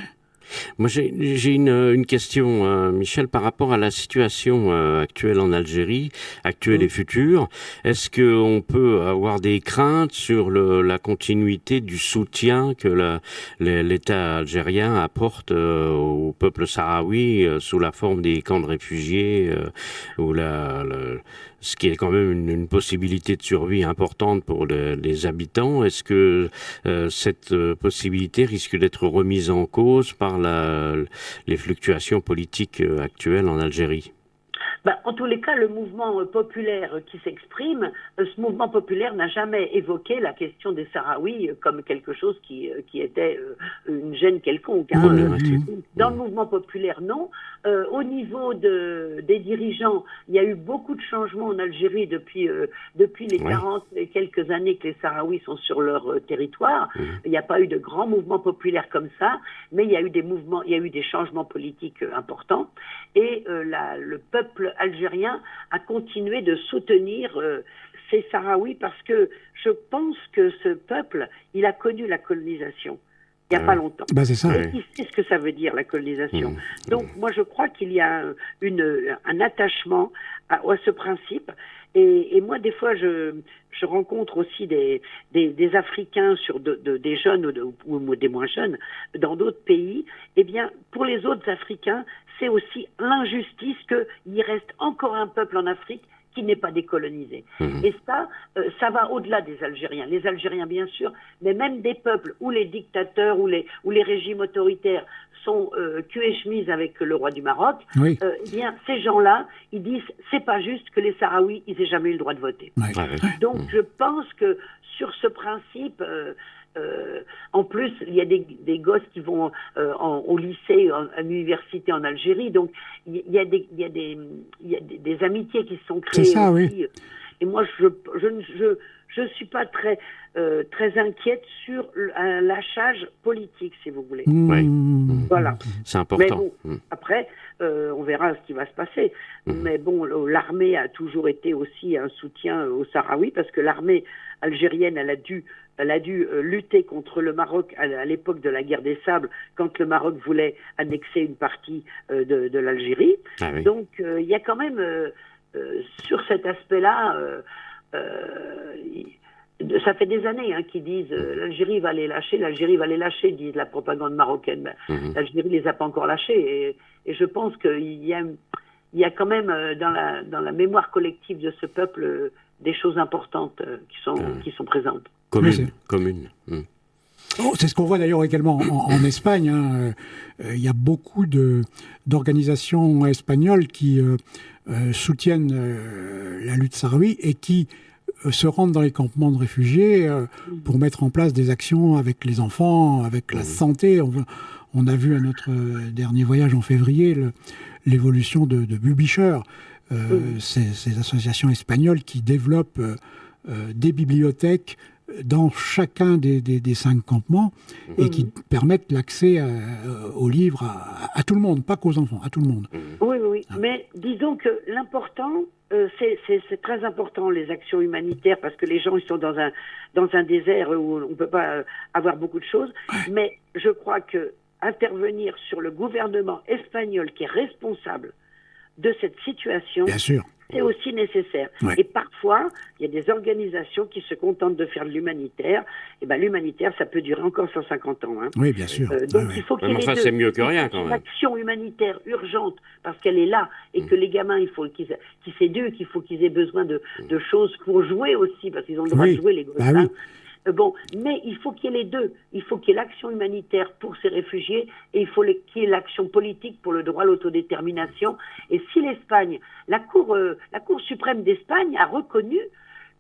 Moi, j'ai une question, Michel, par rapport à la situation actuelle en Algérie, actuelle et future. Est-ce qu'on peut avoir des craintes sur la continuité du soutien que l'État algérien apporte au peuple sahraoui sous la forme des camps de réfugiés ou ce qui est quand même une possibilité de survie importante pour les habitants? Est-ce que cette possibilité risque d'être remise en cause par les fluctuations politiques actuelles en Algérie? En tous les cas, le mouvement populaire qui s'exprime, ce mouvement populaire n'a jamais évoqué la question des Sahraouis comme quelque chose qui était une gêne quelconque. Dans le mouvement populaire, non. Au niveau des dirigeants, il y a eu beaucoup de changements en Algérie depuis les 40 et quelques années que les Sahraouis sont sur leur territoire. Il n'y a pas eu de grands mouvements populaires comme ça, mais il y a eu des changements politiques importants. Et le peuple algérien a continué de soutenir ces Sahraouis parce que je pense que ce peuple, il a connu la colonisation il n'y a pas longtemps. C'est ça. Il sait ce que ça veut dire, la colonisation. Donc, moi, je crois qu'il y a un attachement à ce principe. Et moi, des fois, je rencontre aussi des Africains des jeunes ou des moins jeunes dans d'autres pays. Eh bien, pour les autres Africains, c'est aussi l'injustice qu'il reste encore un peuple en Afrique qui n'est pas décolonisé. Et ça va au-delà des Algériens. Les Algériens, bien sûr, mais même des peuples où les dictateurs ou les régimes autoritaires sont cul et chemise avec le roi du Maroc, eh bien, ces gens-là, ils disent c'est pas juste que les Sahraouis, ils aient jamais eu le droit de voter. Donc, je pense que sur ce principe, en plus, il y a des gosses qui vont au lycée, à l'université en Algérie, donc il y a des amitiés qui se sont créées aussi. Et moi, je suis pas très inquiète sur un lâchage politique, si vous voulez. Voilà. C'est important. Mais bon, après, on verra ce qui va se passer. Mais bon, l'armée a toujours été aussi un soutien aux Sahraouis, parce que l'armée algérienne, elle a dû Elle a dû lutter contre le Maroc à l'époque de la guerre des Sables, quand le Maroc voulait annexer une partie de l'Algérie. Ah oui. Donc, il y a quand même, sur cet aspect-là, ça fait des années qu'ils disent l'Algérie va les lâcher, disent la propagande marocaine. L'Algérie les a pas encore lâchés. Et je pense qu'il y a quand même dans la mémoire collective de ce peuple des choses importantes qui sont présentes. Commune. Oh, c'est ce qu'on voit d'ailleurs également en Espagne. Il y a beaucoup d'organisations espagnoles qui soutiennent la lutte sahraoui et qui se rendent dans les campements de réfugiés pour mettre en place des actions avec les enfants, avec la santé. On a vu à notre dernier voyage en février l'évolution de Bubicheur, ces associations espagnoles qui développent des bibliothèques dans chacun des 5 campements et qui permettent l'accès aux livres à tout le monde, pas qu'aux enfants, à tout le monde. Oui. Mais disons que l'important, c'est très important, les actions humanitaires, parce que les gens ils sont dans un désert où on ne peut pas avoir beaucoup de choses. Mais je crois que intervenir sur le gouvernement espagnol qui est responsable de cette situation, bien sûr, c'est aussi nécessaire. Ouais. Et parfois, il y a des organisations qui se contentent de faire de l'humanitaire. Et ben, l'humanitaire, ça peut durer encore 150 ans. Oui, bien sûr. Donc, il faut qu'il y ait c'est mieux que rien, quand même. Une action humanitaire urgente, parce qu'elle est là, et que les gamins, il faut qu'ils s'éduquent, il faut qu'ils aient besoin de choses pour jouer aussi, parce qu'ils ont le droit de jouer, les gosses. Bon, mais il faut qu'il y ait les deux. Il faut qu'il y ait l'action humanitaire pour ces réfugiés et il faut qu'il y ait l'action politique pour le droit à l'autodétermination. Et si l'Espagne, la Cour suprême d'Espagne a reconnu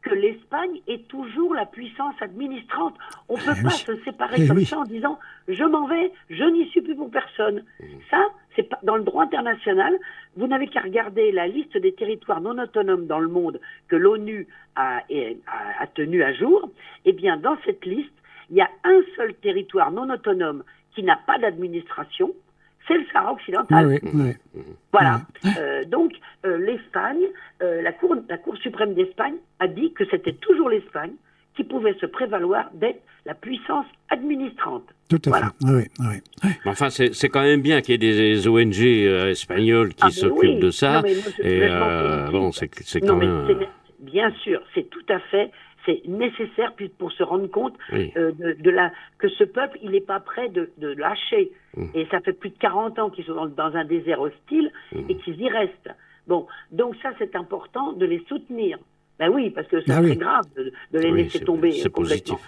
que l'Espagne est toujours la puissance administrante. On ne peut pas se séparer comme ça en disant « je m'en vais, je n'y suis plus pour personne ». Ça, c'est pas dans le droit international. Vous n'avez qu'à regarder la liste des territoires non autonomes dans le monde que l'ONU a tenu à jour. Eh bien, dans cette liste, il y a un seul territoire non autonome qui n'a pas d'administration, c'est le Sahara occidental. Voilà. Donc, l'Espagne, la Cour suprême d'Espagne a dit que c'était toujours l'Espagne qui pouvait se prévaloir d'être la puissance administrante. Tout à fait. Oui. Enfin, c'est quand même bien qu'il y ait des ONG espagnoles qui s'occupent de ça. C'est quand même... Bien sûr, c'est tout à fait... C'est nécessaire pour se rendre compte que ce peuple, il n'est pas prêt de lâcher. Et ça fait plus de 40 ans qu'ils sont dans un désert hostile et qu'ils y restent. Bon, donc ça, c'est important de les soutenir. Ben oui, parce que c'est très grave de les laisser tomber complètement.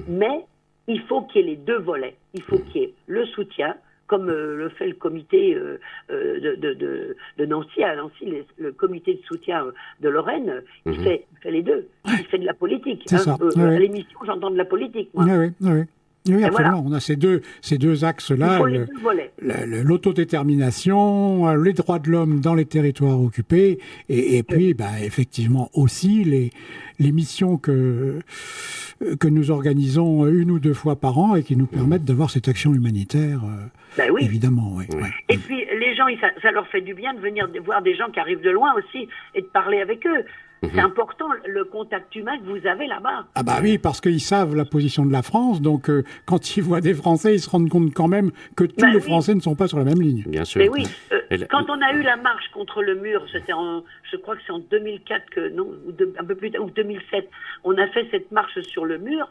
Mais il faut qu'il y ait les deux volets. Il faut qu'il y ait le soutien, comme le fait le comité de Nancy. À Nancy, le comité de soutien de Lorraine, il fait les deux. Il fait de la politique. À l'émission, j'entends de la politique. Moi. Oui, absolument. Voilà. On a ces deux axes-là, l'autodétermination, les droits de l'homme dans les territoires occupés, et puis effectivement aussi les missions que nous organisons 1 ou 2 fois par an et qui nous permettent d'avoir cette action humanitaire, évidemment. Oui. Et puis les gens, ça leur fait du bien de venir voir des gens qui arrivent de loin aussi et de parler avec eux. C'est important, le contact humain que vous avez là-bas. Ah bah oui, parce qu'ils savent la position de la France, donc quand ils voient des Français, ils se rendent compte quand même que tous les Français ne sont pas sur la même ligne. Bien sûr. Mais oui, quand on a eu la marche contre le mur, je crois que c'est en 2004, un peu plus tard, ou 2007, on a fait cette marche sur le mur.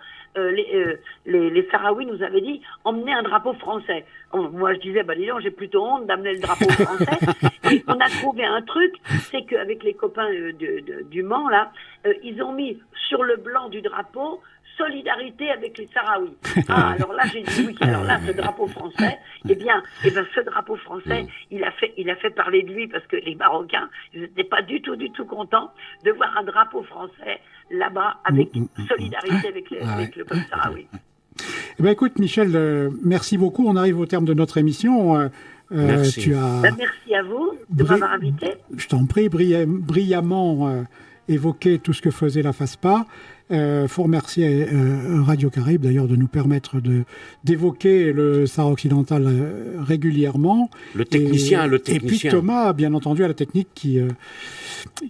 Les Sahraouis nous avaient dit emmenez un drapeau français. Moi je disais dis donc, j'ai plutôt honte d'amener le drapeau français. Et on a trouvé un truc, c'est qu'avec les copains du Mans là, ils ont mis sur le blanc du drapeau solidarité avec les Sahraouis. Alors là j'ai dit oui. Alors là ce drapeau français, eh bien ce drapeau français, il a fait parler de lui parce que les Marocains ils n'étaient pas du tout contents de voir un drapeau français là-bas avec solidarité avec le peuple sahraoui. Écoute Michel, merci beaucoup. On arrive au terme de notre émission. Merci. Merci à vous de m'avoir invité. Je t'en prie, brillamment évoqué tout ce que faisait la FASPA. Faut remercier Radio Caraïbes d'ailleurs de nous permettre d'évoquer le Sahara occidental régulièrement. Le technicien. Et puis Thomas, bien entendu, à la technique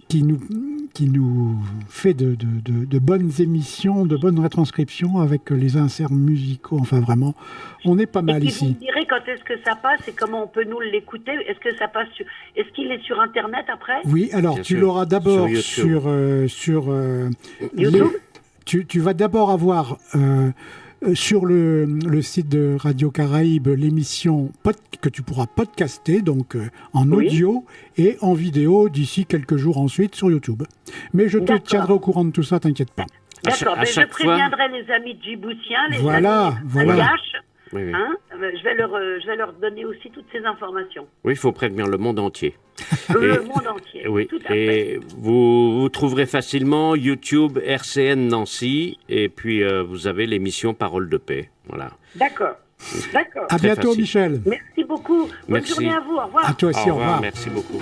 qui nous fait de bonnes émissions, de bonnes retranscriptions avec les inserts musicaux. Enfin, vraiment, on est pas mal et ici. Vous me direz quand est-ce que ça passe et comment on peut nous l'écouter. Est-ce que ça passe est-ce qu'il est sur Internet après? Oui, alors Bien tu sûr. l'auras d'abord Sur sur YouTube. tu vas d'abord avoir sur le site de Radio Caraïbe l'émission que tu pourras podcaster, donc en audio et en vidéo d'ici quelques jours ensuite sur YouTube. Mais je te tiendrai au courant de tout ça, t'inquiète pas. D'accord, mais je préviendrai les amis djiboutiens, les amis malgaches. Oui, oui. Hein, je vais leur donner aussi toutes ces informations. Oui, il faut prévenir le monde entier. Le monde entier, oui. tout à fait. Et vous trouverez facilement YouTube RCN Nancy, et puis vous avez l'émission Parole de paix. Voilà. D'accord. À bientôt, facile. Michel. Merci beaucoup. Bonne Merci. journée à vous. Au revoir. À toi aussi, au revoir. Merci beaucoup.